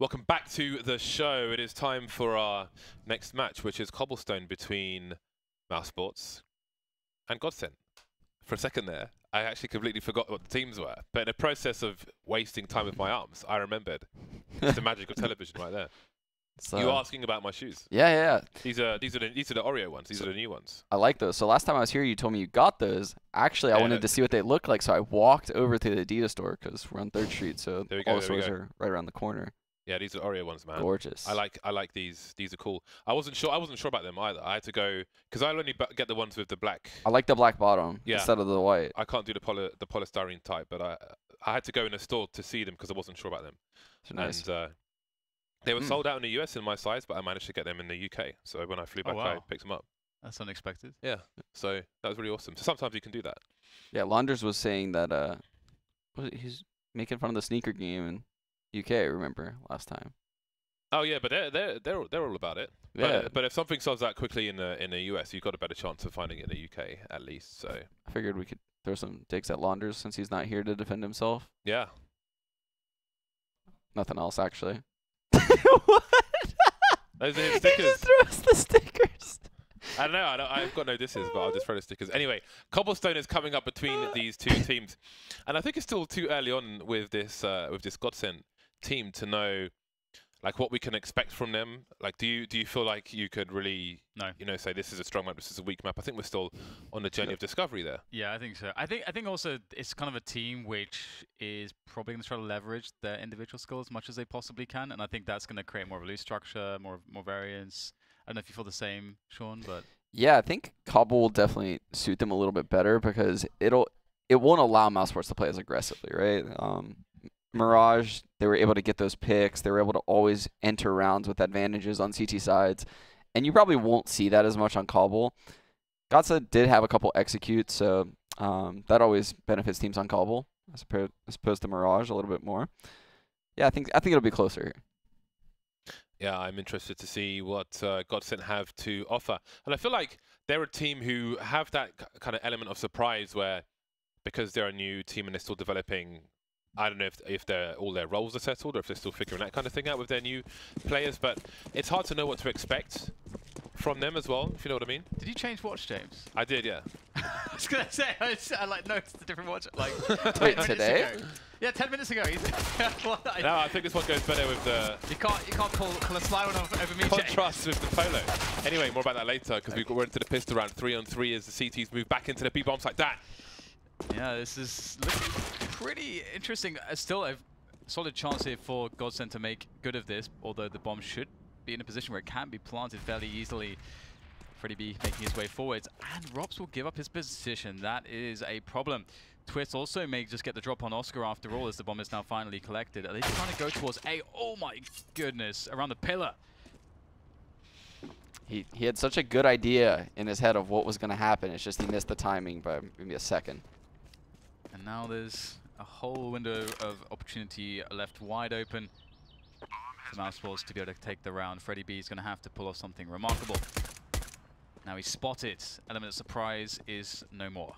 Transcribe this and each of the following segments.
Welcome back to the show. It is time for our next match, which is Cobblestone between Mousesports and Godsent. For a second there, I actually completely forgot what the teams were. But in the process of wasting time with my arms, I remembered. It's the magic of television right there. So, you were asking about my shoes? Yeah. These are the Oreo ones. These are the new ones. I like those. So last time I was here, you told me you got those. Actually, I wanted to see what they look like, so I walked over to the Adidas store because we're on 3rd Street, so all the stores are right around the corner. Yeah, these are Oreo ones, man. Gorgeous. I like these. These are cool. I wasn't sure about them either. I had to go because I only get the ones with the black. I like the black bottom instead of the white. I can't do the polystyrene type, but I had to go in a store to see them because I wasn't sure about them. So nice. And they were sold out in the US in my size, but I managed to get them in the UK. So when I flew back, I picked them up. That's unexpected. Yeah. So that was really awesome. So sometimes you can do that. Yeah, Launders was saying that he's making fun of the sneaker game in UK. I remember last time. Oh yeah, but they're all about it. Yeah. But if something sells out quickly in the US, you've got a better chance of finding it in the UK at least. So I figured we could throw some digs at Launders since he's not here to defend himself. Yeah. Nothing else actually. What? Those are his stickers. He just throws the stickers. I don't know. I've got no disses, but I'll just throw the stickers. Anyway, Cobblestone is coming up between these two teams, and I think it's still too early on with this Godsent team to know like what we can expect from them. Like, do you feel like you could really, say this is a strong map, this is a weak map? I think we're still on the journey of discovery there. Yeah, I think so. I think also it's kind of a team which is probably going to try to leverage their individual skill as much as they possibly can, and I think that's going to create more of a loose structure, more variance. I don't know if you feel the same, Sean, but yeah, I think Cobble will definitely suit them a little bit better because it won't allow Mousesports to play as aggressively, right? Mirage, they were able to get those picks. They were able to always enter rounds with advantages on CT sides. And you probably won't see that as much on Cobble. Godsent did have a couple executes, so that always benefits teams on Cobble as opposed to Mirage a little bit more. Yeah, I think it'll be closer here. Yeah, I'm interested to see what Godsent have to offer. And I feel like they're a team who have that kind of element of surprise where, because they're a new team and they're still developing, I don't know if all their roles are settled or if they're still figuring that kind of thing out with their new players, but it's hard to know what to expect from them as well, if you know what I mean. Did you change watch, James? I did, yeah. I was going to say, I noticed a different watch. Like, wait, today? Yeah, 10 minutes ago. No, I think this one goes better with the... You can't call a sly one over me, contrast with the polo. Anyway, more about that later, because we're into the pistol round 3-on-3 as the CTs move back into the B-bombs like that. Yeah, this is looking pretty interesting. Still a solid chance here for Godsent to make good of this, although the bomb should be in a position where it can be planted fairly easily. Freddie B making his way forwards, and Robs will give up his position. That is a problem. Twist also may just get the drop on Oscar after all, as the bomb is now finally collected. Are they trying to go towards A? Oh my goodness, around the pillar. He had such a good idea in his head of what was going to happen. It's just he missed the timing by maybe a second. And now there's a whole window of opportunity left wide open for Mousesports to be able to take the round. Freddie B is going to have to pull off something remarkable. Now he's spotted. Element of surprise is no more.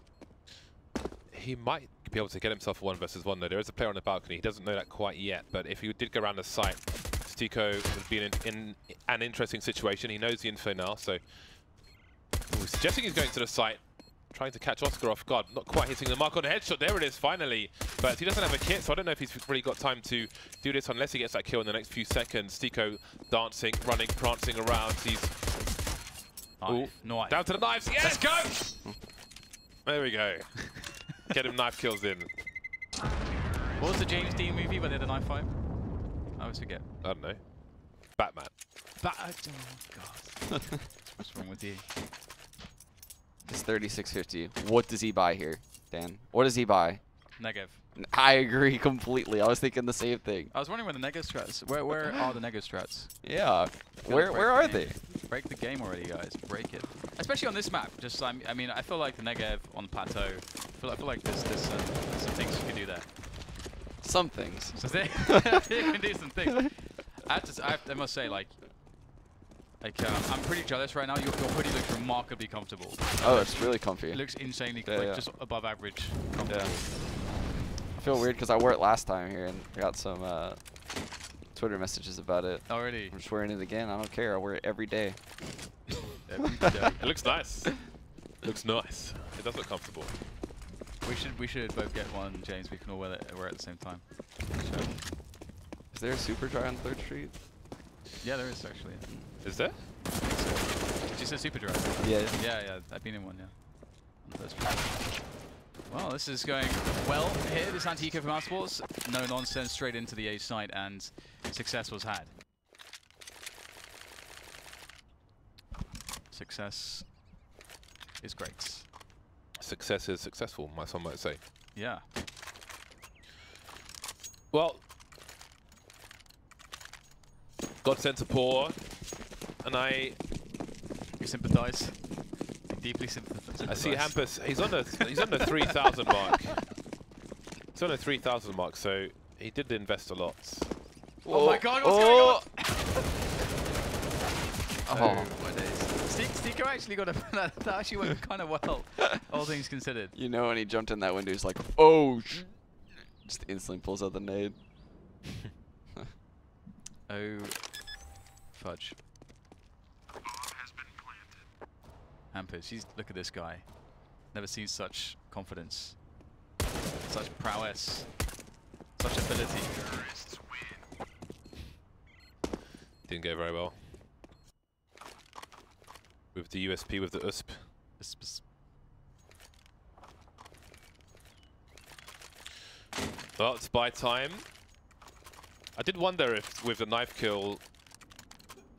He might be able to get himself a 1-versus-1 though. There is a player on the balcony. He doesn't know that quite yet, but if he did go around the site, Stico would be in an interesting situation. He knows the info now, so suggesting he's going to the site, trying to catch Oscar off guard, not quite hitting the mark on the headshot. There it is, finally. But he doesn't have a kit, so I don't know if he's really got time to do this unless he gets that kill in the next few seconds. Stico dancing, running, prancing around. He's down to the knives. Yes! Let's go! There we go. Get him knife kills in. What was the James Dean movie where they had a knife fight? I always forget. I don't know. Batman. Oh, God. What's wrong with you? It's 3650. What does he buy here, Dan? What does he buy? Negev. I agree completely. I was thinking the same thing. I was wondering where the Negev strats. Where are the Negev strats? Yeah. Where are they? Break the game already, guys. Break it. Especially on this map. Just I mean, I feel like the Negev on the plateau. I feel like there's some things you can do there. Some things. So you can do some things. I must say, like I'm pretty jealous right now. Your hoodie looks remarkably comfortable. Oh, it's really comfy. It looks insanely just above average comfortable. Yeah. I feel weird because I wore it last time here and I got some Twitter messages about it. Already. I'm just wearing it again. I don't care. I wear it every day. Every day. It looks nice. Looks nice. It does look comfortable. We should both get one, James. We can all wear it at the same time. Sure. Is there a super dry on 3rd Street? Yeah, there is actually. Is there? I think so. Did you say super dry? Yeah. Yeah. I've been in one. Yeah. On 3rd Street. Well, this is going well here. This anti-eco from Mousesports. No nonsense, straight into the A site, and success was had. Success is great. Success is successful, some might say. Yeah. Well, Godsent to poor, and You sympathise. Deeply sympathise. I see Hampus. He's on the 3,000 mark. He's on the 3,000 mark, so he did invest a lot. Oh my God! What's going on? Oh my days. Stico actually got a that actually went kind of well, all things considered. You know when he jumped in that window, he's like, oh, just instantly pulls out the nade. Oh, fudge. Hampus, look at this guy. Never seen such confidence, such prowess, such ability. Didn't go very well. With the USP, with the USP. Well, it's buy time. I did wonder if with the knife kill,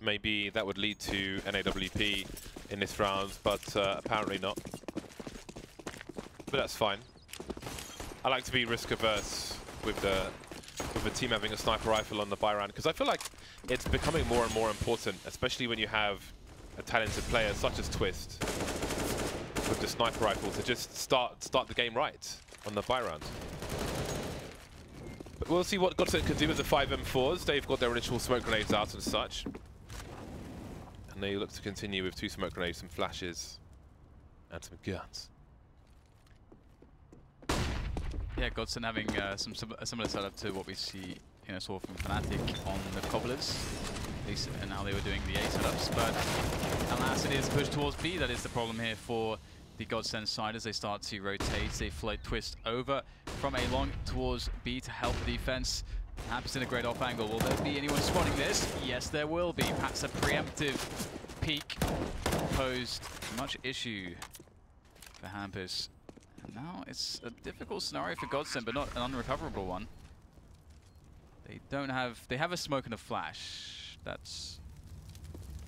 maybe that would lead to NAWP in this round, but apparently not. But that's fine. I like to be risk averse with the team having a sniper rifle on the buy round, because I feel like it's becoming more and more important, especially when you have a talented player such as Twist with the sniper rifle, to just start the game right on the buy round. But we'll see what Godsent can do with the 5M4s. They've got their initial smoke grenades out and such. And they look to continue with 2 smoke grenades, some flashes, and some guns. Yeah, Godsent having a similar setup to what we saw from Fnatic on the Cobblers, at least in how they were doing the A setups. But alas, it is push towards B. That is the problem here for the Godsent side as they start to rotate. They float Twist over from A long towards B to help the defense. Hampus in a great off angle. Will there be anyone spotting this? Yes, there will be. Perhaps a preemptive peek posed much issue for Hampus. And now it's a difficult scenario for Godsent, but not an unrecoverable one. They have a smoke and a flash. That's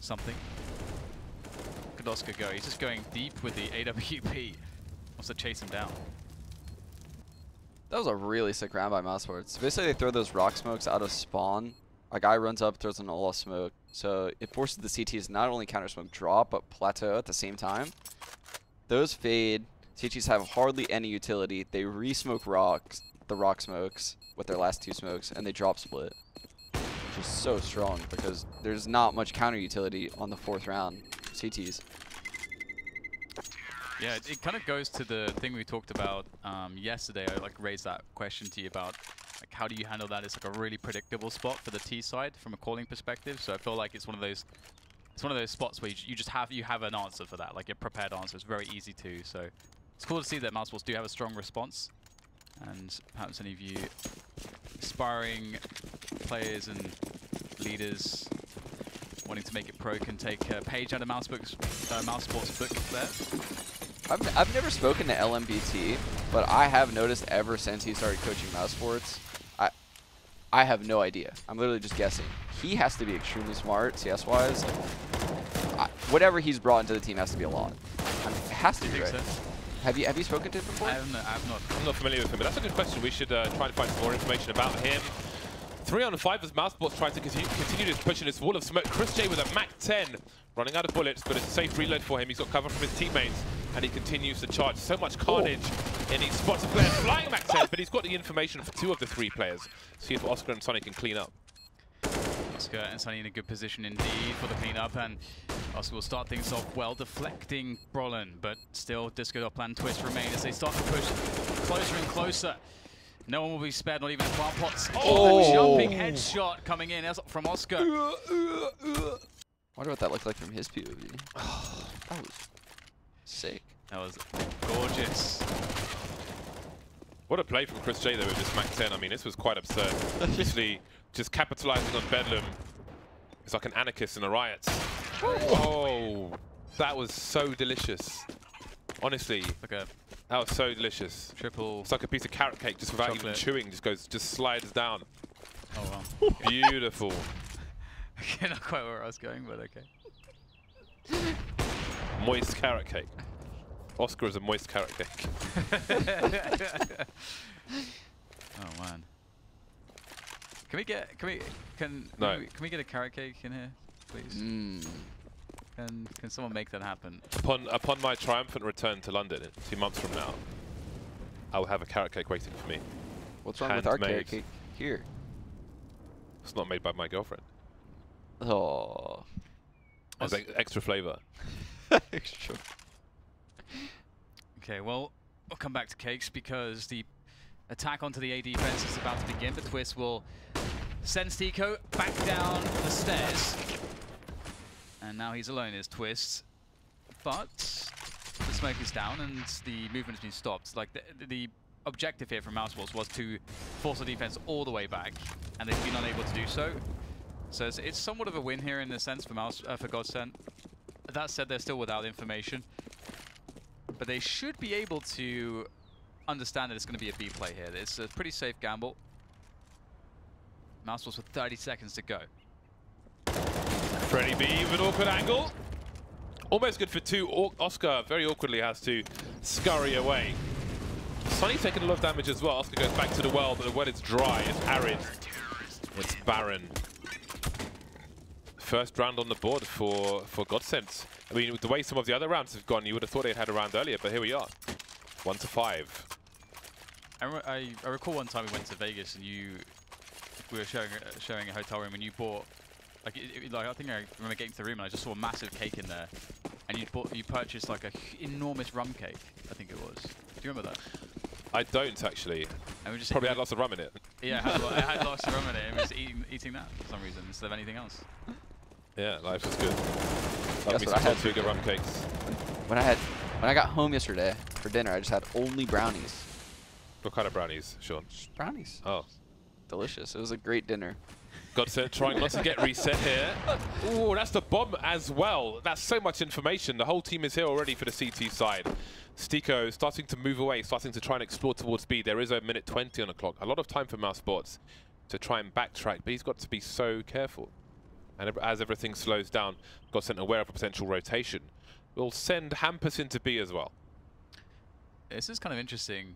something. Look at Oscar go. He's just going deep with the AWP. Wants to chase him down. That was a really sick round by Mousesports. Basically, they throw those rock smokes out of spawn. A guy runs up, throws an Olaf smoke. So it forces the CTs not only counter smoke drop, but plateau at the same time. Those fade. CTs have hardly any utility. They re-smoke the rock smokes with their last 2 smokes, and they drop split. Which is so strong because there's not much counter utility on the 4th round CTs. Yeah, it kind of goes to the thing we talked about yesterday. I raised that question to you about how do you handle that? It's like a really predictable spot for the T side from a calling perspective. So I feel like it's one of those spots where you just have an answer for that, like a prepared answer. It's very easy to. So it's cool to see that Mousesports do have a strong response, and perhaps any of you aspiring players and leaders wanting to make it pro can take a page out of Mousesports' book there. I've never spoken to LMBT, but I have noticed ever since he started coaching Mousesports, I have no idea. I'm literally just guessing. He has to be extremely smart, CS-wise. Whatever he's brought into the team has to be a lot. I mean, it has to be, right? So? Have you spoken to him before? I have not. I'm not familiar with him, but that's a good question. We should try and find some more information about him. 3 on 5 as Mousesports tries to continue this push in this wall of smoke. Chris J with a Mac 10, running out of bullets, but it's a safe reload for him. He's got cover from his teammates, and he continues to charge. So much carnage in these spots of players flying Mac 10, but he's got the information for 2 of the 3 players. See if Oscar and Sonny can clean up. Oscar and Sonny in a good position indeed for the cleanup, and Oscar will start things off well, deflecting Brolin, but still Disco.Plan Twist remain as they start to push closer and closer. No one will be spared, not even plant pots. Oh, the jumping headshot coming in from Oscar. I wonder what that looked like from his POV. That was sick. That was gorgeous. What a play from Chris J though with this Mac 10. I mean, this was quite absurd. Obviously, just capitalizing on Bedlam. It's like an anarchist in a riot. Oh, that was so delicious. Honestly, Okay. That was so delicious. Triple. It's like a piece of carrot cake just without chocolate. even chewing. Just slides down. Oh wow. Beautiful. Okay, not quite where I was going, but okay. Moist carrot cake. Oscar is a moist carrot cake. Oh man. Can we get can we get a carrot cake in here, please? Can someone make that happen? Upon my triumphant return to London 2 months from now, I will have a carrot cake waiting for me. What's wrong with our carrot cake here? It's not made by my girlfriend. Oh. There's extra flavor. Extra. Okay, well, we'll come back to cakes because the attack onto the A defense is about to begin, but Twist will send Stico back down the stairs. And now he's alone, is Twist. But the smoke is down and the movement has been stopped. Like, the objective here from Mousesports was to force the defense all the way back, and they've been unable to do so. So it's somewhat of a win here in a sense for Godsent. That said, they're still without information. But they should be able to understand that it's going to be a B play here. It's a pretty safe gamble. Mousesports with 30 seconds to go. Freddy B with an awkward angle. Almost good for two. Oscar very awkwardly has to scurry away. Sunny's taking a lot of damage as well. Oscar goes back to the well, but the well is dry, it's arid, it's barren. First round on the board for Godsent. I mean, with the way some of the other rounds have gone, you would have thought they'd had a round earlier, but here we are. 1 to 5. I recall one time we went to Vegas and we were showing a hotel room and you bought, like I think I remember getting to the room and I just saw a massive cake in there, and you purchased like a enormous rum cake, I think it was. Do you remember that? I don't actually. And we just probably had lots of rum in it. Yeah, I had lots of rum in it and we was eating that for some reason instead of anything else. Yeah, life was good. That's what I had to get rum cakes. When I got home yesterday for dinner, I just had only brownies. What kind of brownies, Sean? Just brownies. Oh. Delicious. It was a great dinner. Godsent trying not to get reset here. Ooh, that's the bomb as well. That's so much information. The whole team is here already for the CT side. Stico starting to move away, starting to try and explore towards B. There is a minute 20 on the clock. A lot of time for Mousesports to try and backtrack, but he's got to be so careful. And as everything slows down, Godsent aware of a potential rotation. We'll send Hampus into B as well. This is kind of interesting.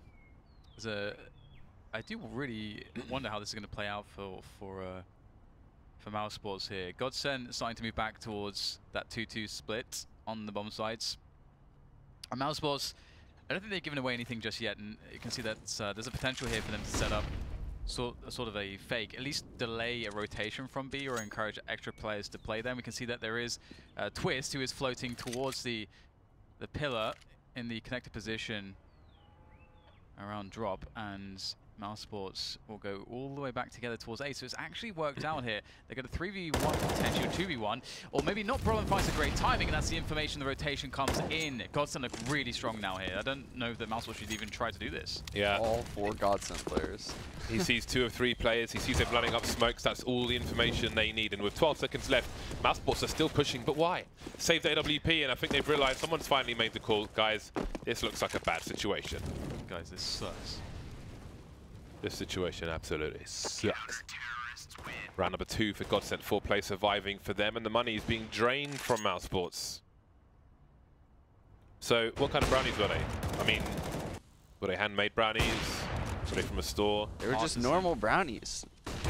I do really wonder how this is going to play out for Mousesports here. Godsent starting to move back towards that 2-2 split on the bomb sides. And Mousesports, I don't think they've given away anything just yet, and you can see that there's a potential here for them to set up sort of a fake, at least delay a rotation from B or encourage extra players to play them. We can see that there is Twist, who is floating towards the pillar in the connected position around drop, and Mousesports will go all the way back together towards A. So it's actually worked out here. They got a 3v1 potential, 2v1, or maybe not. Problem finds a great timing, and that's the information. The rotation comes in. Godsent look really strong now here. I don't know if the Mousesports should even try to do this. Yeah. All 4 Godsent players. He sees 2 of 3 players. He sees them lining up smokes. That's all the information they need. And with 12 seconds left, Mousesports are still pushing. But why? Save the AWP, and I think they've realized someone's finally made the call. Guys, this looks like a bad situation. Guys, this sucks. This situation absolutely sucks. Round number 2 for Godsent, 4 players surviving for them, and the money is being drained from Mousesports. So, what kind of brownies were they? I mean, were they handmade brownies? Were they from a store? They were just normal brownies.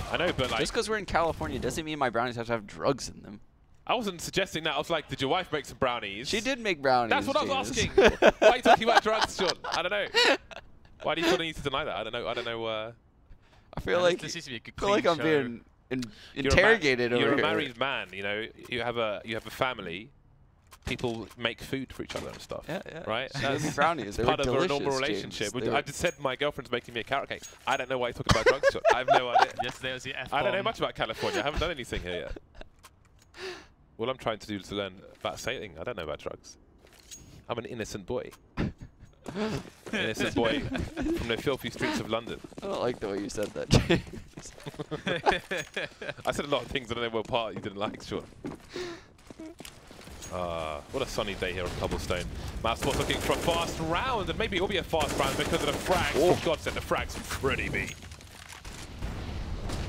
I know, but like... Just because we're in California doesn't mean my brownies have to have drugs in them. I wasn't suggesting that. I was like, did your wife make some brownies? She did make brownies, That's what James. I was asking. Why are you talking about drugs, Sean? I don't know. Why do you feel the need to deny that? I don't know. I feel like I'm being interrogated over here. You're a married man. You know, you have a family. people make food for each other and stuff. Yeah, yeah. Right? That's brownies. They're part of a delicious, normal relationship. James. I just said my girlfriend's making me a carrot cake. I don't know why you're talking about drugs, Sean. I have no idea. Yesterday was the F-bomb. I don't know much about California. I haven't done anything here yet. All I'm trying to do is to learn about sailing. I don't know about drugs. I'm an innocent boy. Innocent boy from the filthy streets of London. I don't like the way you said that, James. I said a lot of things. I don't know what part you didn't like, Sean. What a sunny day here on Cobblestone. Mousesports looking for a fast round, and maybe it will be a fast round because of the frags. Oh. For Godsent, the frags pretty B.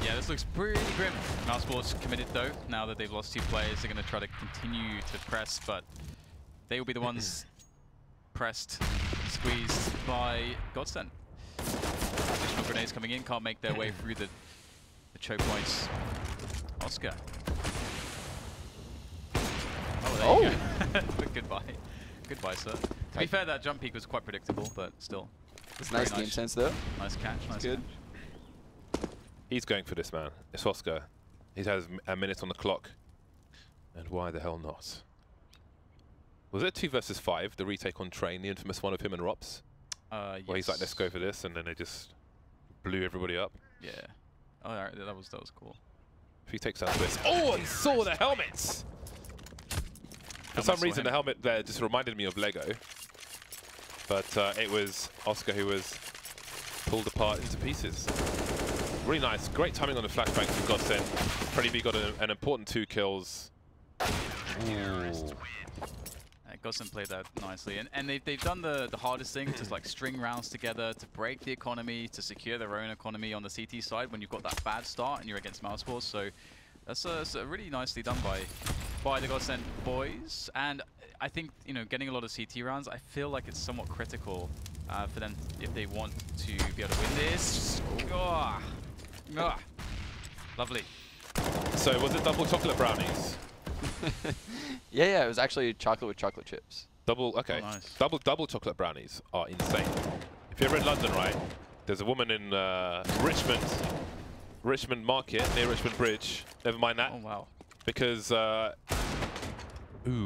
Yeah, this looks pretty grim. Mousesports committed though. Now that they've lost 2 players, they're going to try to continue to press, but they will be the ones pressed, squeezed by Godsent. Additional grenades coming in, can't make their way through the choke points. Oscar. Oh, there you go. Goodbye. Goodbye, sir. To be fair, that jump peak was quite predictable, but still. It's nice game sense, though. Nice catch, nice good. catch. He's going for this, man. It's Oscar. He has a minute on the clock. And why the hell not? Was it 2 versus 5, the retake on Train, the infamous one of him and Rops? Yes. Where he's like, let's go for this, and then they just blew everybody up. Yeah. Oh, that was cool. If he takes out this. Oh, and saw the helmets! For some reason, the helmet there just reminded me of Lego. But it was Oscar who was pulled apart into pieces. Really nice. Great timing on the flashbang from Godsent. Freddy B got an important 2 kills. Godsent played that nicely. And they've done the hardest thing, to like string rounds together, to break the economy, to secure their own economy on the CT side when you've got that bad start and you're against Mousesports. So that's really nicely done by the Godsent boys. And I think, you know, getting a lot of CT rounds, I feel like it's somewhat critical for them if they want to be able to win this. Oh. Oh. Lovely. So was it double chocolate brownies? Yeah, it was actually chocolate with chocolate chips. Double, okay. Oh, nice. Double chocolate brownies are insane. If you're ever in London, right, there's a woman in Richmond Market, near Richmond Bridge. Never mind that. Oh, wow. Because, ooh,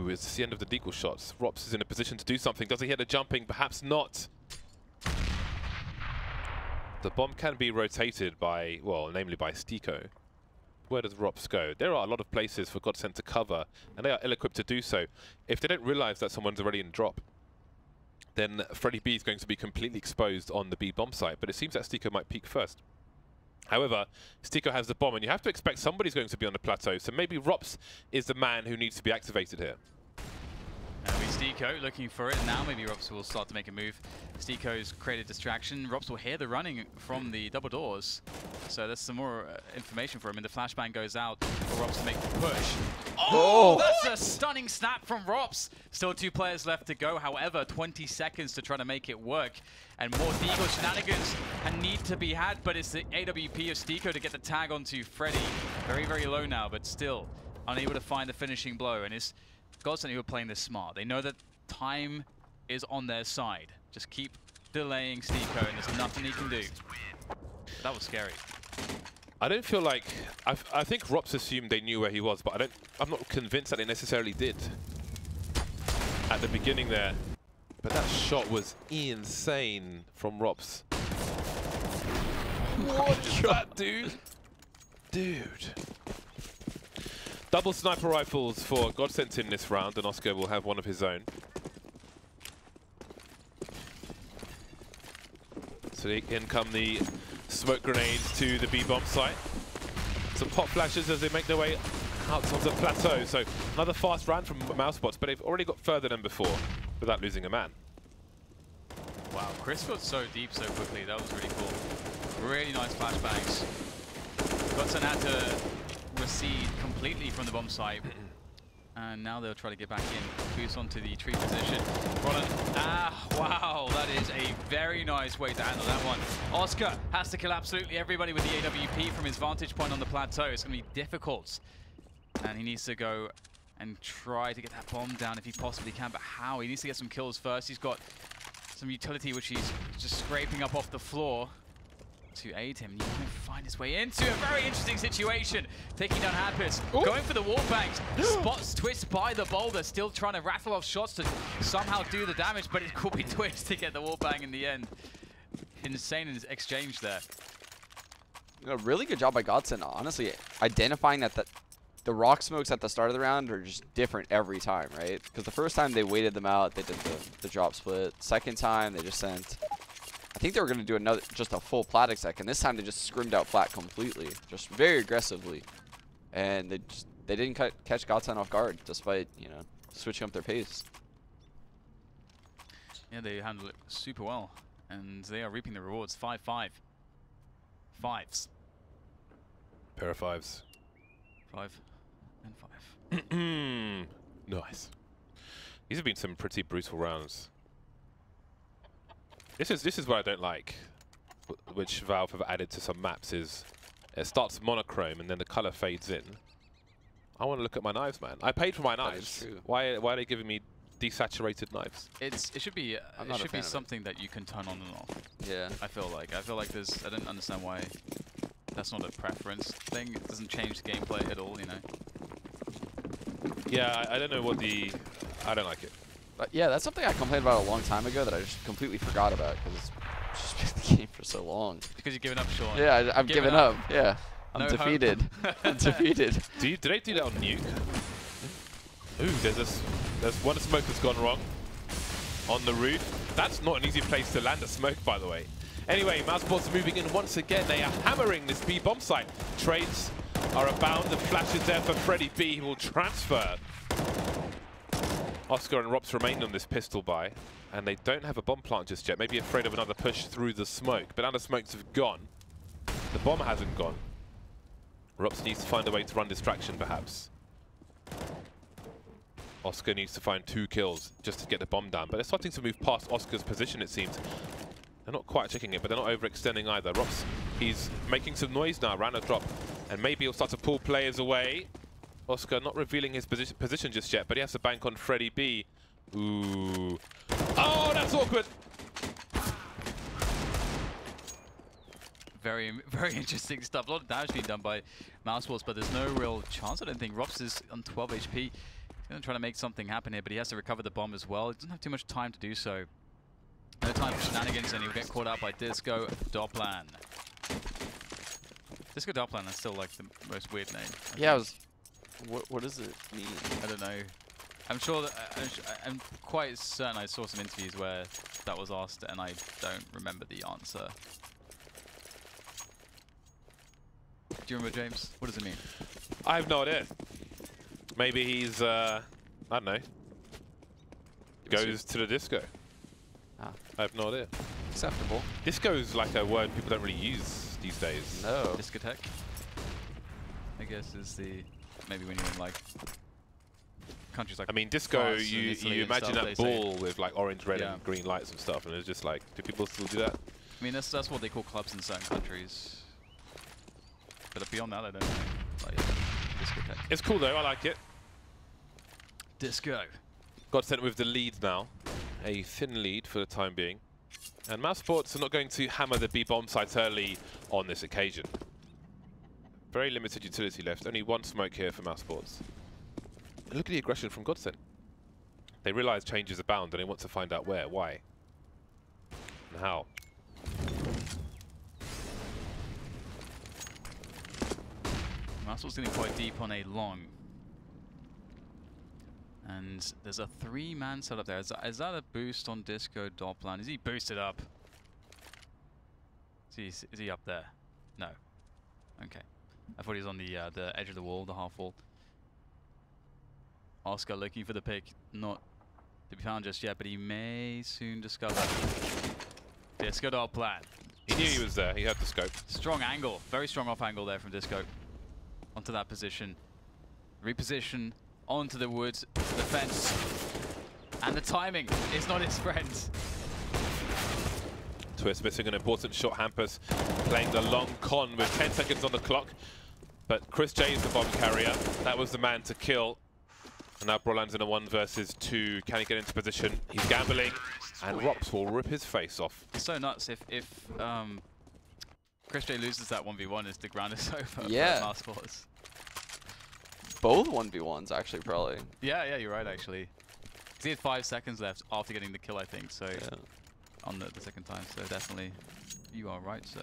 it's the end of the deagle shots. Rops is in a position to do something. Does he hit a jumping? Perhaps not. The bomb can be rotated by, well, namely by Stiko. Where does Rops go? There are a lot of places for Godsent to cover, and they are ill-equipped to do so. If they don't realize that someone's already in drop, then Freddy B is going to be completely exposed on the B bomb site, but it seems that Stiko might peek first. However, Stiko has the bomb, and you have to expect somebody's going to be on the plateau, so maybe Rops is the man who needs to be activated here. Now we Stiko looking for it. Now maybe Rops will start to make a move. Stiko's created distraction. Rops will hear the running from the double doors. So there's some more information for him. And the flashbang goes out for Rops to make the push. Oh, that's a stunning snap from Rops. Still 2 players left to go. However, 20 seconds to try to make it work. And more Deagle shenanigans need to be had. But it's the AWP of Stiko to get the tag onto Freddy. Very, very low now, but still unable to find the finishing blow. And it's Godsent who are playing this smart. They know that time is on their side. Just keep delaying Stiko, and there's nothing he can do. That was scary. I don't feel like... I think Rops assumed they knew where he was, but I'm not convinced that they necessarily did at the beginning there. But that shot was insane from Rops. What is that, dude? Dude. Double sniper rifles for Godsent in this round, and Oscar will have one of his own. So in come the smoke grenades to the B-bomb site. Some pop flashes as they make their way out of the plateau. So another fast round from Mousesports, but they've already got further than before without losing a man. Wow, Chris got so deep so quickly. That was really cool. Really nice flashbangs. Godsent had to recede completely from the bomb site. And now they'll try to get back in. Boost onto the tree position. Roland. Wow, that is a very nice way to handle that one. Oscar has to kill absolutely everybody with the AWP from his vantage point on the plateau. It's going to be difficult. And he needs to go and try to get that bomb down if he possibly can. But how? He needs to get some kills first. He's got some utility which he's just scraping up off the floor. to aid him. You can find his way into a very interesting situation. Taking down Hampus, going for the wall banks. Spots Twist by the boulder, still trying to rattle off shots to somehow do the damage, but it could be Twist to get the wall bang in the end. Insane in his exchange there. A really good job by Godsent, honestly, identifying that the rock smokes at the start of the round are just different every time, right? Because the first time they waited them out, they did the drop split. Second time, they just sent... I think they were going to do just a full plat exec, and this time they just scrimmed out plat completely, just very aggressively. And they didn't catch Godsent off guard, despite, you know, switching up their pace. Yeah, they handled it super well, and they are reaping the rewards. 5-5. Fives. Pair of fives. 5 and 5. Nice. These have been some pretty brutal rounds. This is what I don't like, which Valve have added to some maps, is it starts monochrome and then the color fades in. I want to look at my knives, man. I paid for my knives. Why are they giving me desaturated knives? It should be something that you can turn on and off. Yeah. I feel like I don't understand why that's not a preference thing. It doesn't change the gameplay at all, you know. Yeah, I don't know what I don't like it. But yeah, that's something I complained about a long time ago that I just completely forgot about because it's just been the game for so long. Because you've given up, Sean. Yeah, I've given up. Yeah, I'm No defeated. I'm defeated. Do they do that on Nuke? Ooh, there's one smoke that's gone wrong on the roof. That's not an easy place to land a smoke, by the way. Anyway, Mousesports moving in once again. They are hammering this B bomb site. Trades are abound. The flash is there for Freddy B. He will transfer. Oscar and Rops remain on this pistol buy, and they don't have a bomb plant just yet. Maybe afraid of another push through the smoke, but now the smokes have gone. The bomb hasn't gone. Rops needs to find a way to run distraction, perhaps. Oscar needs to find 2 kills just to get the bomb down, but they're starting to move past Oscar's position, it seems. They're not quite checking it, but they're not overextending either. Rops, he's making some noise now around a drop, and maybe he'll start to pull players away. Oscar not revealing his position just yet, but he has to bank on Freddy B. Ooh. Oh, that's awkward. Very, very interesting stuff. A lot of damage being done by Mousesports, but there's no real chance, I don't think. Rops is on 12 HP. He's going to try to make something happen here, but he has to recover the bomb as well. He doesn't have too much time to do so. No time for shenanigans, and he'll get caught out by Disco Doplan. Disco Doplan, that's still like the most weird name. Yeah, what does it mean? I don't know. I'm sure that I'm quite certain I saw some interviews where that was asked, and I don't remember the answer. Do you remember, James? What does it mean? I have no idea. Maybe he's, I don't know, goes to the disco. Ah. I have no idea. Acceptable. Disco is like a word people don't really use these days. No. Discotheque, I guess, is the... Maybe when you're in like countries like... I mean, disco, France and you Italy and imagine stuff, that they say. ball with like orange, red and green lights and stuff, and it's just like, do people still do that? I mean, that's what they call clubs in certain countries. But beyond that, I don't know. Like, discotheque. It's cool though, I like it. Disco. Godsent with the lead now. A thin lead for the time being. And Mousesports are not going to hammer the B-bomb sites early on this occasion. Very limited utility left. Only 1 smoke here for Mousesports. And look at the aggression from Godsent. They realise changes abound and they want to find out where, why, and how. Mousesports getting quite deep on a long. And there's a 3-man setup there. Is that a boost on Disco Doplan? Is he boosted up? Is he up there? No. Okay. I thought he was on the edge of the wall, the half wall. Oscar looking for the pick. Not to be found just yet, but he may soon discover. Disco Doplan. He knew he was there. He had the scope. Strong angle. Very strong off angle there from Disco. Onto that position. Reposition. Onto the woods, the fence, and the timing is not his friend. Twist missing an important shot. Hampus playing the long con with 10 seconds on the clock. But Chris J is the bomb carrier. That was the man to kill. And now Brolan's in a 1 versus 2. Can he get into position? He's gambling, and Rops will rip his face off. It's so nuts if Chris J loses that 1v1 is the ground is over. Yeah. For Mousesports. Both 1v1s actually, probably. Yeah, you're right actually. 'Cause he had 5 seconds left after getting the kill, I think. So Yeah. on the second time. So definitely, you are right, sir.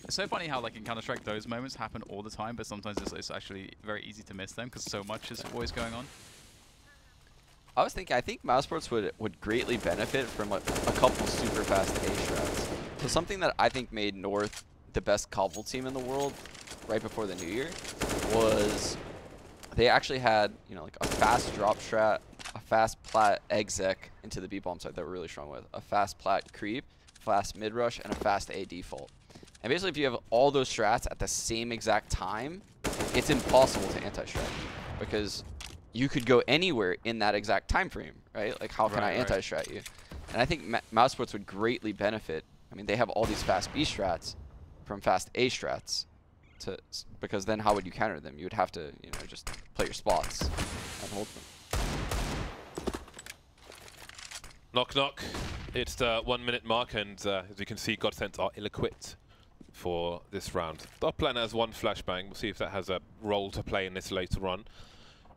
It's so funny how like in Counter-Strike those moments happen all the time, but sometimes it's actually very easy to miss them because so much is always going on. I think Mousesports would greatly benefit from a couple super fast A strats. So something that I think made North the best Cobble team in the world right before the new year was they actually had, you know, like a fast drop strat, a fast plat exec into the B bomb site that we're really strong with, a fast plat creep, fast mid rush, and a fast A default. And basically, if you have all those strats at the same exact time, it's impossible to anti-strat because you could go anywhere in that exact time frame, right? Like, how can I anti-strat you? And I think Mousesports would greatly benefit. I mean, they have all these fast B strats from fast A strats, because then how would you counter them? You would have to, you know, just play your spots and hold them. Knock knock. It's the 1 minute mark, and as you can see, Godsent are ill-equipped for this round. Doppler has 1 flashbang. We'll see if that has a role to play in this later on.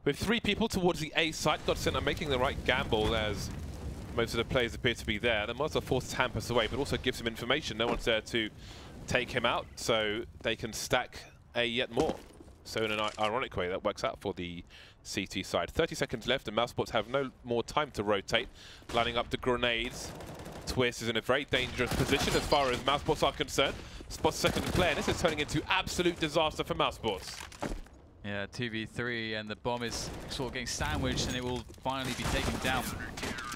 With 3 people towards the A site, Godsent are making the right gamble as most of the players appear to be there. The Mozza forces Hampus away, but also gives him information. No one's there to take him out, so they can stack A yet more. So in an ironic way, that works out for the CT side. 30 seconds left, and Mousesports have no more time to rotate. Lining up the grenades. Twist is in a very dangerous position as far as Mousesports are concerned. Spots second player, and this is turning into absolute disaster for Mousesports. Yeah, 2v3, and the bomb is sort of getting sandwiched, and it will finally be taken down.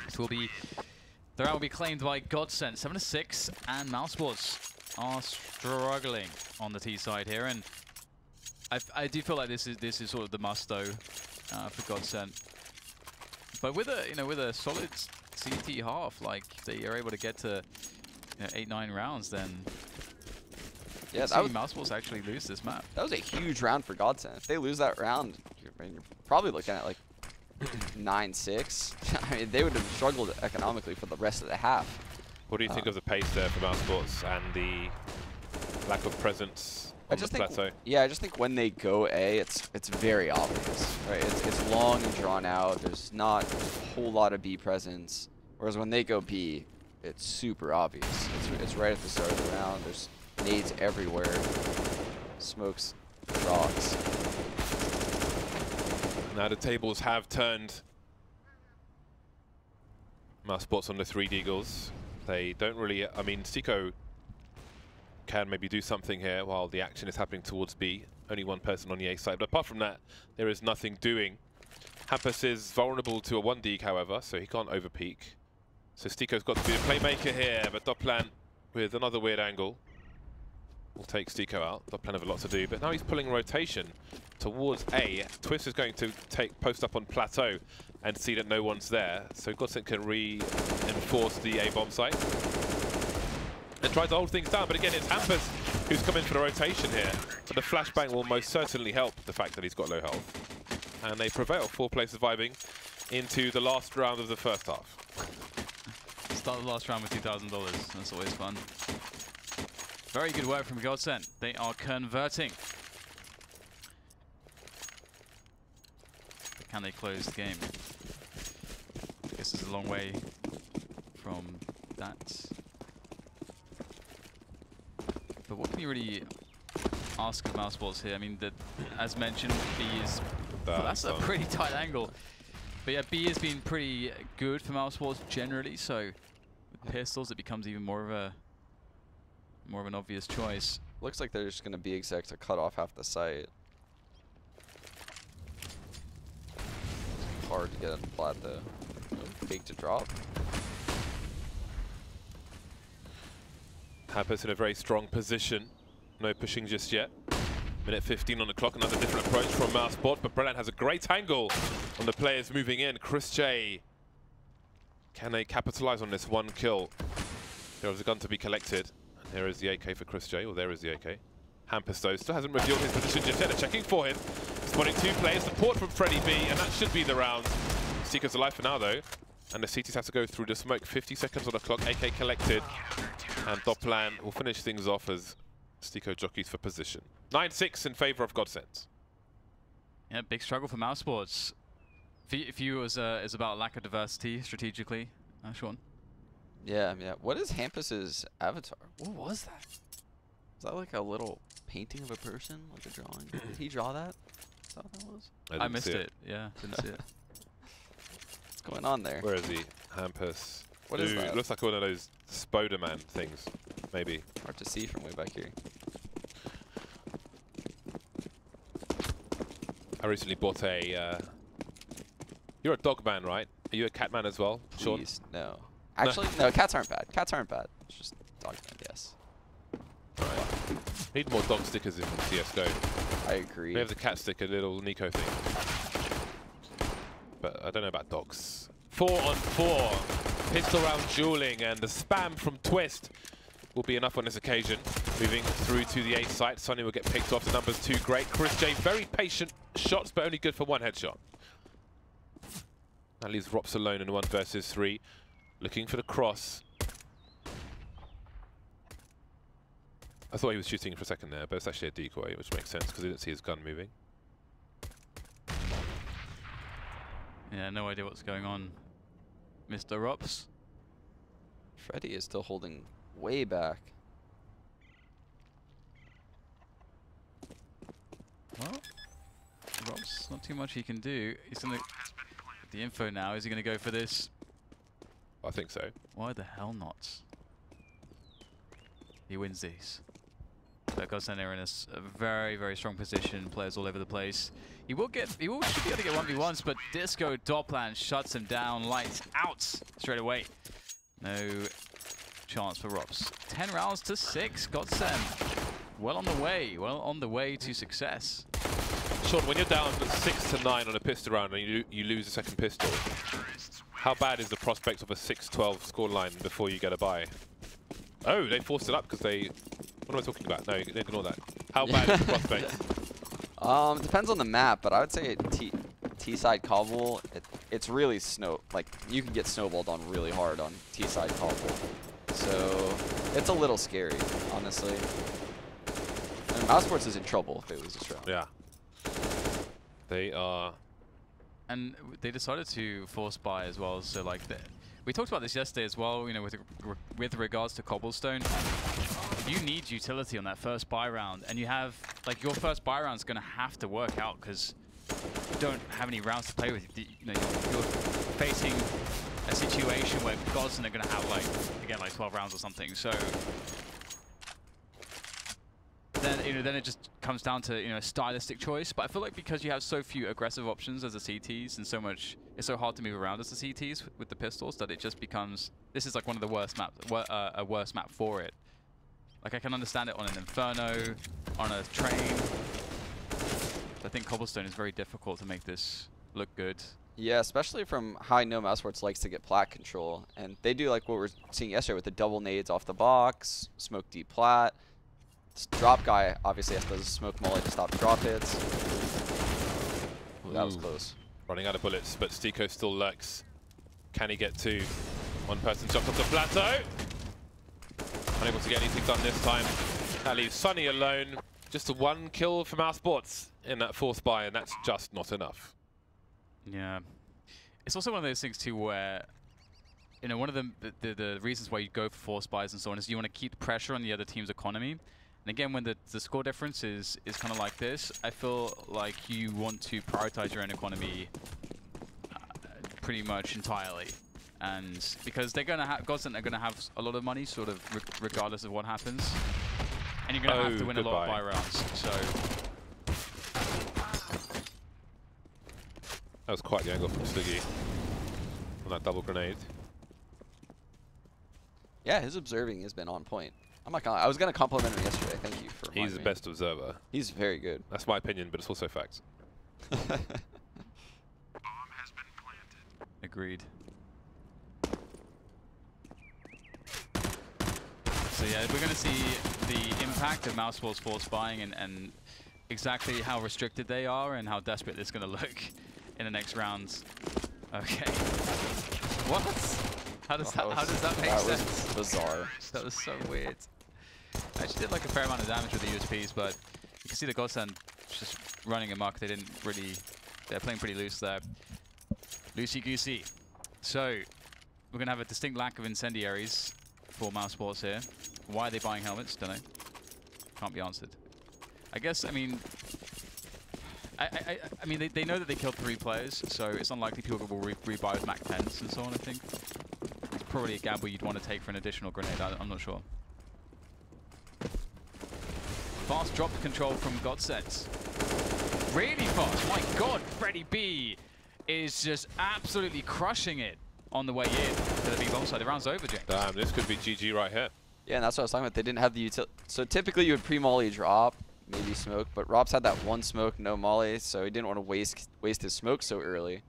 It will be, the round will be claimed by Godsent. 7-6, and Mousesports are struggling on the T side here, and I do feel like this is sort of the must though for Godsent. But with a solid CT half, like if they are able to get to 8-9 rounds, then yeah, that would Mousesports actually lose this map. That was a huge round for Godsent. If they lose that round, you're probably looking at like 9-6. I mean, they would have struggled economically for the rest of the half. What do you think of the pace there for Mousesports and the lack of presence on the plateau? Yeah, I just think when they go A, it's very obvious, right? It's long and drawn out. There's not a whole lot of B presence. Whereas when they go B, it's super obvious. It's right at the start of the round. There's nades everywhere. Smokes, rocks. Now the tables have turned. Mousesports on the 3 Deagles. They don't really, I mean, Stico can maybe do something here while the action is happening towards B. Only 1 person on the A side, but apart from that, there is nothing doing. Hampus is vulnerable to a 1 Deag, however, so he can't overpeak. So Stico's got to be a playmaker here, but Dopplan with another weird angle will take Stico out. Dopplan have a lot to do, but now he's pulling rotation towards A. Twist is going to post up on plateau and see that no one's there, so Godsent can reinforce the A bomb site and try to hold things down. But again, it's Hampus who's come in for the rotation here. But the flashbang will most certainly help the fact that he's got low health. And they prevail, 4 players surviving into the last round of the first half. Start the last round with $2,000. That's always fun. Very good work from Godsent. They are converting. But can they close the game? I guess it's a long way from that. But what can you really ask of Mousesports here? I mean, as mentioned, B is... Well, that's a pretty tight angle. But yeah, B has been pretty good for Mousesports generally, so with pistols it becomes even more of an obvious choice. Looks like they're just going to be exec to cut off half the site. Hard to get on the plat though. Fake to drop. Hampus in a very strong position. No pushing just yet. Minute 15 on the clock, another different approach from Mousesports, but Brilliant has a great angle on the players moving in. Chris J, can they capitalize on this 1 kill? There is a gun to be collected. And there is the AK for Chris J, or there is the AK. Hampus though still hasn't revealed his position just yet. They're checking for him. Spotting 2 players, support from Freddy B, and that should be the round. Seeker's alive for now though. And the CTs have to go through the smoke. 50 seconds on the clock, AK collected. And Doplan will finish things off as Stico jockeys for position. 9-6 in favor of Godsent. Yeah, big struggle for Mousesports. For you, is about lack of diversity strategically, Sean? Yeah, yeah. What is Hampus's avatar? What was that? Is that like a little painting of a person, like a drawing? Did he draw that? Is that what that was? I missed it. Yeah, didn't see it. What's going on there? Where is he? Hampus. What is that? Looks like one of those Spoderman things, maybe. Hard to see from way back here. I recently bought a... you're a dog man, right? Are you a cat man as well, Sean? Please, no. Actually, no, cats aren't bad. Cats aren't bad. It's just dog man, yes. Right. Need more dog stickers in CSGO. I agree. We have the cat sticker, little Nico thing. But I don't know about dogs. 4-on-4. Pistol round dueling, and the spam from Twist will be enough on this occasion. Moving through to the A site. Sonny will get picked off. The numbers too great. Chris J, very patient shots, but only good for one headshot. That leaves Rops alone in 1 versus 3. Looking for the cross. I thought he was shooting for a second there, but it's actually a decoy, which makes sense because he didn't see his gun moving. Yeah, no idea what's going on, Mr. Rops. Freddy is still holding way back. Well, Rops, not too much he can do. He's gonna get the info now. Is he gonna go for this? I think so. Why the hell not? He wins these. But Godsent are in a very, very strong position. Players all over the place. He should be able to get 1v1s, but Disco Doplan shuts him down. Lights out straight away. No chance for Rops. 10 rounds to 6. Godsent well on the way to success. Sean, when you're down 6-9 on a pistol round and you lose a second pistol, how bad is the prospect of a 6-12 scoreline before you get a bye? Oh, they forced it up because they... What am I talking about? No, ignore that. How bad is the prospect? Depends on the map, but I would say T-side Cobble, it's really like, you can get snowballed on really hard on T-side Cobble. So, it's a little scary, honestly. And Mousesports is in trouble if they lose this round. Yeah. They are... And they decided to force buy as well, so like, we talked about this yesterday as well, you know, with regards to Cobblestone. You need utility on that first buy round, and you have, like, your first buy round is going to have to work out because you don't have any rounds to play with. You know, you're facing a situation where Godsent are going to have, like, again, like 12 rounds or something. So then, you know, then it just comes down to, you know, a stylistic choice. But I feel like because you have so few aggressive options as the CTs and so much, it's so hard to move around as the CTs with the pistols that it just becomes, this is like one of the worst maps, a worse map for it. Like, I can understand it on an Inferno, on a train. I think Cobblestone is very difficult to make this look good. Yeah, especially from how I know Mousesports likes to get plat control. And they do like what we were seeing yesterday with the double nades off the box, smoke deep plat. This drop guy obviously has to smoke molly to stop drop hits. Ooh, that was close. Running out of bullets, but Stico still lurks. Can he get 2? One person jumped off the plateau. Unable to get anything done this time. That leaves Sonny alone. Just a 1 kill for Mousesports in that 4th buy, and that's just not enough. Yeah. It's also one of those things too where, you know, one of the reasons why you go for force buys and so on is you want to keep pressure on the other team's economy. And again, when the score difference is kind of like this, I feel like you want to prioritize your own economy pretty much entirely. And because they're going to have, Godsent are going to have a lot of money, sort of regardless of what happens. And you're going to have to win a lot of buy rounds. So that was quite the angle from Sliggy on that double grenade. Yeah, his observing has been on point. I'm not gonna, I was going to compliment him yesterday. Thank you for reminding me. He's the best observer. He's very good. That's my opinion, but it's also fact. Bomb has been planted. Agreed. So yeah, we're going to see the impact of Mousesports force buying and exactly how restricted they are and how desperate it's going to look in the next rounds. Okay. What? How does that make sense? That was bizarre. That was so weird. I actually did like a fair amount of damage with the USPs, but you can see the Godsent just running amok. They didn't really. They're playing pretty loose there. Loosey goosey. So we're gonna have a distinct lack of incendiaries for Mousesports here. Why are they buying helmets? Don't know. Can't be answered. I guess. I mean, they know that they killed 3 players, so it's unlikely people will rebuy with Mac 10s and so on. I think it's probably a gamble you'd want to take for an additional grenade. I'm not sure. Fast drop control from Godsent. Really fast. My God, Freddy B is just absolutely crushing it on the way in to the B bomb side. The round's over, James. Damn, this could be GG right here. Yeah, and that's what I was talking about. They didn't have the utility. So typically you would pre-molly drop, maybe smoke, but Rob's had that one smoke, no molly, so he didn't want to waste his smoke so early.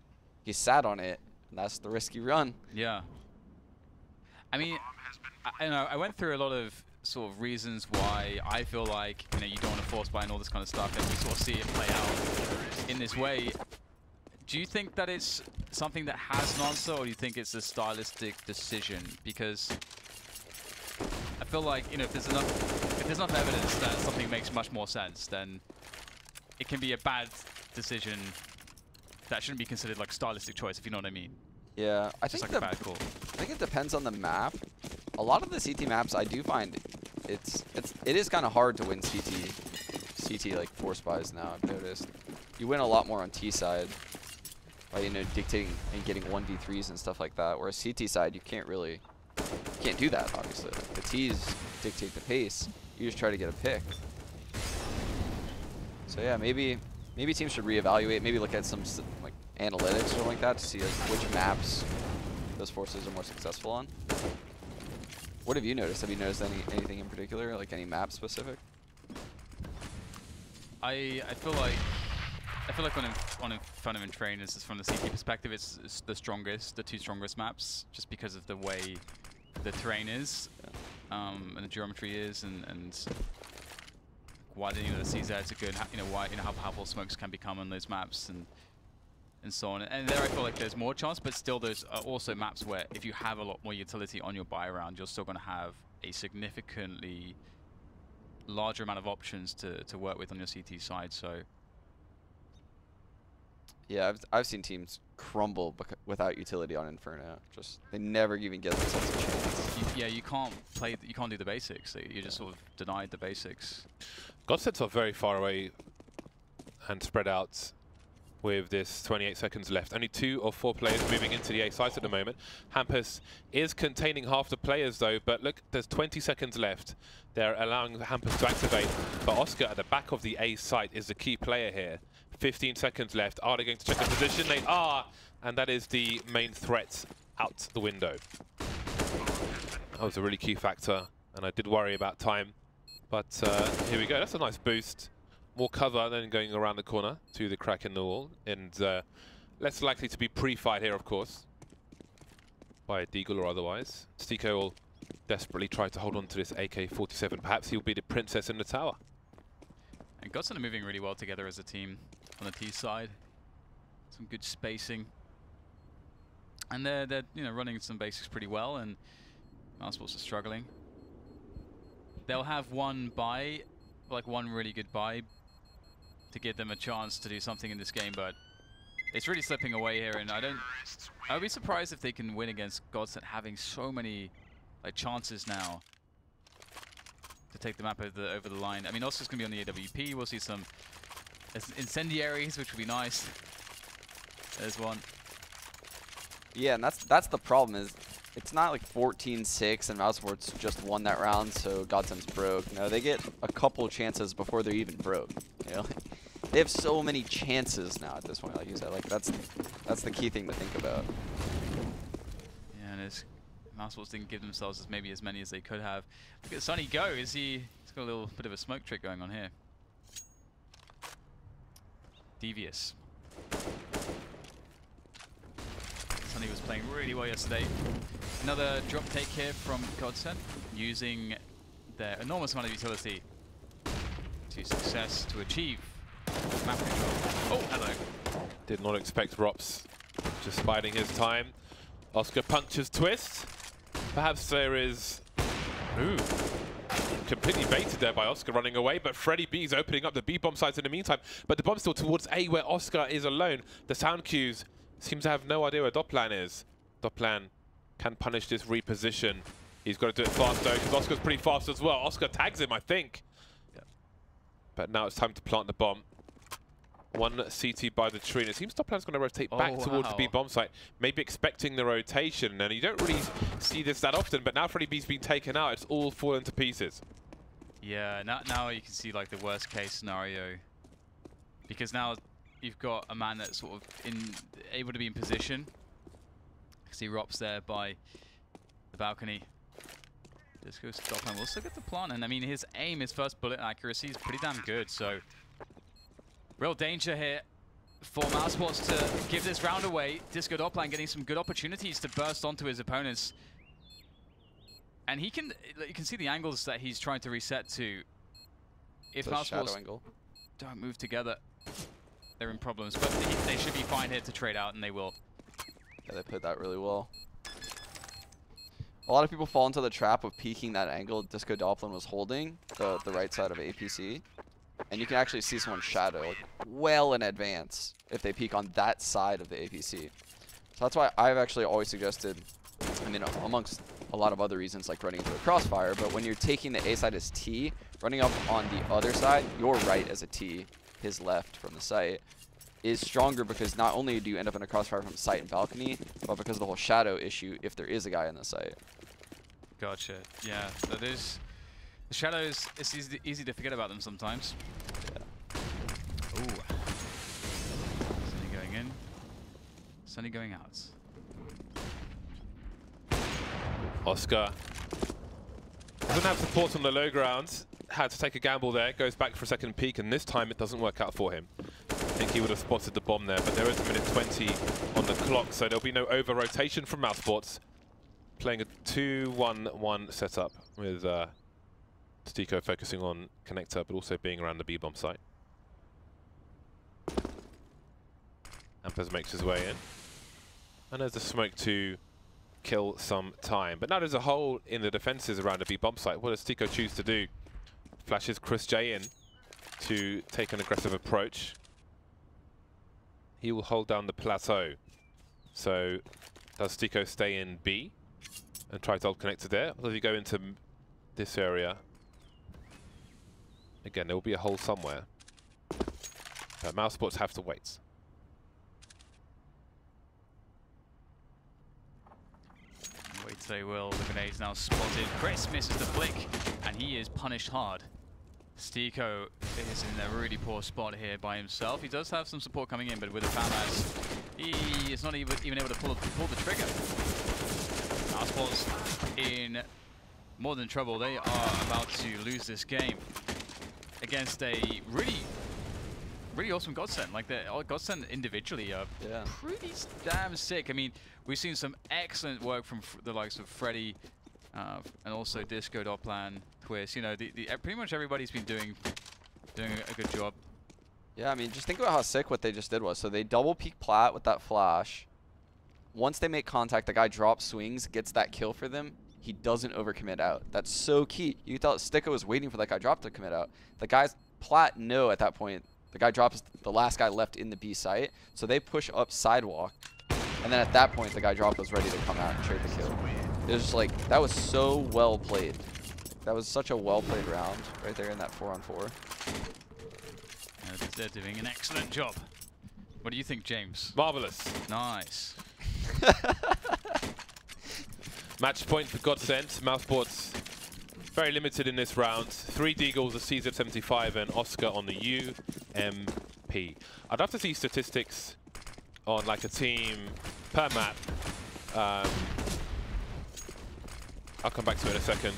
He sat on it, and that's the risky run. Yeah. I mean, I went through a lot of sort of reasons why I feel like you don't want to force buy and all this kind of stuff, and we sort of see it play out in this way. Do you think that it's something that has an answer, or do you think it's a stylistic decision? Because I feel like if there's enough evidence that something makes much more sense, then it can be a bad decision that shouldn't be considered like stylistic choice, if you know what I mean. Yeah, I think like a bad call. I think it depends on the map. A lot of the CT maps, I do find it is kind of hard to win CT like force buys now. I've noticed you win a lot more on T side by dictating and getting 1v3s and stuff like that. Whereas CT side, you can't do that. Obviously, the T's dictate the pace. You just try to get a pick. So yeah, maybe teams should reevaluate. Maybe look at some like analytics or something like that to see like which maps those forces are more successful on. What have you noticed? Have you noticed anything in particular, like any map specific? I feel like when in front of trainers, from the CT perspective, it's the two strongest maps, just because of the way the terrain is, and the geometry is, and why the CZs are good, why how powerful smokes can become on those maps, and so on. And there I feel like there's more chance, but still there's also maps where if you have a lot more utility on your buy round, you're still going to have a significantly larger amount of options to work with on your CT side. So yeah, I've seen teams crumble without utility on Inferno. Just they never even get themselves a chance. You can't do the basics. You just sort of denied the basics. Godsents are very far away and spread out. With this 28 seconds left. Only 2 or 4 players moving into the A site at the moment. Hampus is containing half the players though, but look, there's 20 seconds left. They're allowing Hampus to activate, but Oscar at the back of the A site is the key player here. 15 seconds left. Are they going to check the position? They are, and that is the main threat out the window. That was a really key factor, and I did worry about time, but here we go. That's a nice boost. More cover than going around the corner to the crack in the wall, and less likely to be pre-fired here, of course, by a Deagle or otherwise. Stico will desperately try to hold on to this AK-47. Perhaps he'll be the princess in the tower. And Godsent are moving really well together as a team on the T side. Some good spacing, and they're running some basics pretty well. And Mousesports are struggling. They'll have one really good buy to give them a chance to do something in this game, but it's really slipping away here, and I would be surprised if they can win against Godsent having so many chances now to take the map over the line. I mean, Oscar's going to be on the AWP. We'll see some incendiaries, which would be nice. There's one. Yeah, and that's the problem, is it's not like 14-6 and Mousesports just won that round, so Godsent's broke. No, they get a couple chances before they're even broke. They have so many chances now at this point, like you said. Like that's the key thing to think about. Yeah, and Mousesports didn't give themselves as many as they could have. Look at Sonny go. He's got a little bit of a smoke trick going on here. Devious. Sonny was playing really well yesterday. Another drop take here from Godsent, using their enormous amount of utility to success to achieve map control. Oh, hello. Did not expect Rops just biding his time. Oscar punctures twist. Perhaps there is... Ooh. Completely baited there by Oscar running away, but Freddy B is opening up the B bomb sites in the meantime. But the bomb's still towards A where Oscar is alone. The sound cues seem to have no idea where Doplan is. Doplan can punish this reposition. He's got to do it fast though, because Oscar's pretty fast as well. Oscar tags him, I think. Yep. But now it's time to plant the bomb. One CT by the tree, and it seems Doplan's going to rotate back towards the B bomb site, maybe expecting the rotation. And you don't really see this that often, but now Freddy B's been taken out. It's all fallen to pieces. Yeah, now you can see like the worst case scenario, because now you've got a man that's sort of able to be in position. See Rops there by the balcony. Disco Doplan will still get the plant, and I mean his aim, his first bullet accuracy is pretty damn good. So real danger here for Mousesports to give this round away. Disco Doplan getting some good opportunities to burst onto his opponents. And you can see the angles that he's trying to reset to. If Mousesports don't move together, they're in problems. But they should be fine here to trade out, and they will. Yeah, they played that really well. A lot of people fall into the trap of peeking that angle Disco Doplan was holding, the right side of APC. And you can actually see someone's shadow like, well in advance if they peek on that side of the APC. So that's why I've actually always suggested, I mean, amongst a lot of other reasons like running into a crossfire, but when you're taking the A side as T, running up on the other side, your right as a T, his left from the site, is stronger because not only do you end up in a crossfire from site and balcony, but because of the whole shadow issue if there is a guy in the site. Gotcha. Yeah, so there's the shadows. It's easy to forget about them sometimes. Yeah. Ooh. Sunny going in. Sunny going out. Oscar doesn't have support on the low ground. Had to take a gamble there. Goes back for a second peek, and this time it doesn't work out for him. I think he would have spotted the bomb there, but there is a minute 20 on the clock, so there'll be no over-rotation from Mousesports. Playing a 2-1-1 setup with Stico focusing on connector, but also being around the B-bomb site. Ampers makes his way in. And there's the smoke to kill some time. But now there's a hole in the defenses around the B-bomb site. What does Stico choose to do? Flashes Chris J in to take an aggressive approach. He will hold down the plateau. So does Stico stay in B and try to hold connector there? Or does he go into this area? Again, there will be a hole somewhere. Mousesports have to wait. Wait, they will. The grenade's now spotted. Chris misses the flick, and he is punished hard. Stico is in a really poor spot here by himself. He does have some support coming in, but with a FAMAS, he is not even able to pull the trigger. Mousesports in more than trouble. They are about to lose this game against a really awesome Godsent. Like the Godsent individually are pretty damn sick. I mean, we've seen some excellent work from the likes of Freddy and also Disco Doplan, Twist. You know, pretty much everybody's been doing a good job. Yeah, I mean, just think about how sick what they just did was. So they double peek plat with that flash. Once they make contact, the guy drops swings, gets that kill for them. He doesn't overcommit out. That's so key. You can tell Stico was waiting for that guy drop to commit out. The guys plat know at that point. The guy drops the last guy left in the B site, so they push up sidewalk, and then at that point the guy drop was ready to come out and trade the kill. It was just like, that was so well played. That was such a well played round right there in that 4-on-4. They're doing an excellent job. What do you think, James? Marvelous. Nice. Match point for Godsent. Mousesports very limited in this round. 3 Deagles, a CZ75, and Oscar on the UMP. I'd love to see statistics on like a team per map. I'll come back to it in a second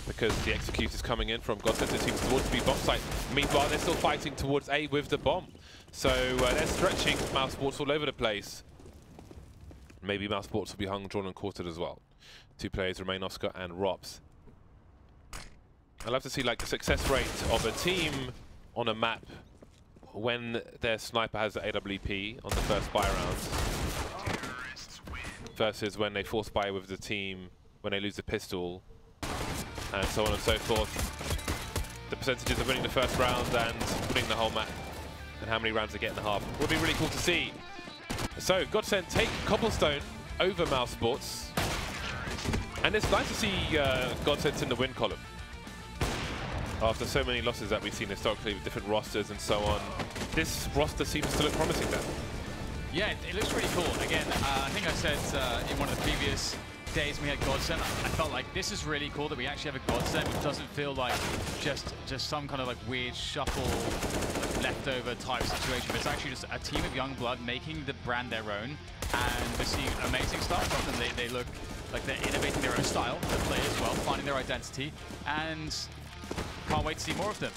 because the execute is coming in from Godsent. It seems towards the bomb site. Meanwhile, they're still fighting towards A with the bomb. So they're stretching Mousesports all over the place. Maybe Mousesports will be hung, drawn, and quartered as well. 2 players remain, Oscar and Rops. I'd love to see like the success rate of a team on a map when their sniper has the AWP on the first buy round. versus when they force buy with the team, when they lose the pistol, and so on and so forth. The percentages of winning the first round and winning the whole map, and how many rounds they get in the half. Would be really cool to see. So Godsent take Cobblestone over Mousesports, and it's nice to see Godsent in the win column. After so many losses that we've seen historically with different rosters and so on, this roster seems to look promising then. Yeah, it looks really cool. Again, I think I said in one of the previous days we had Godsent, I felt like this is really cool that we actually have a Godsent, which doesn't feel like just some kind of like weird shuffle, like leftover type situation. But it's actually just a team of young blood making the brand their own, and we're seeing amazing stuff from them. They look like they're innovating their own style to play as well, finding their identity, and can't wait to see more of them.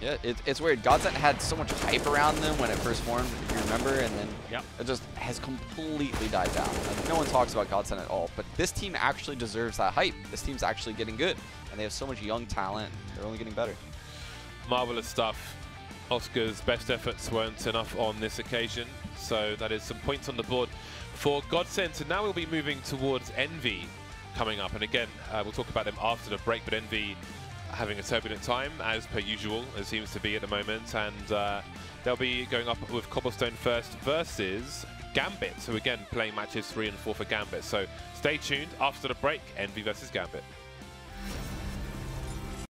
Yeah, it's weird. Godsent had so much hype around them when it first formed, if you remember, and then it just has completely died down. Like, no one talks about Godsent at all, but this team actually deserves that hype. This team's actually getting good, and they have so much young talent. They're only getting better. Marvelous stuff. Oscar's best efforts weren't enough on this occasion, so that is some points on the board for Godsent. And now we'll be moving towards Envy coming up, and again, we'll talk about them after the break, but Envy having a turbulent time, as per usual, it seems to be at the moment, and they'll be going up with Cobblestone first versus Gambit. So again, playing matches 3 and 4 for Gambit. So stay tuned after the break, Envy versus Gambit.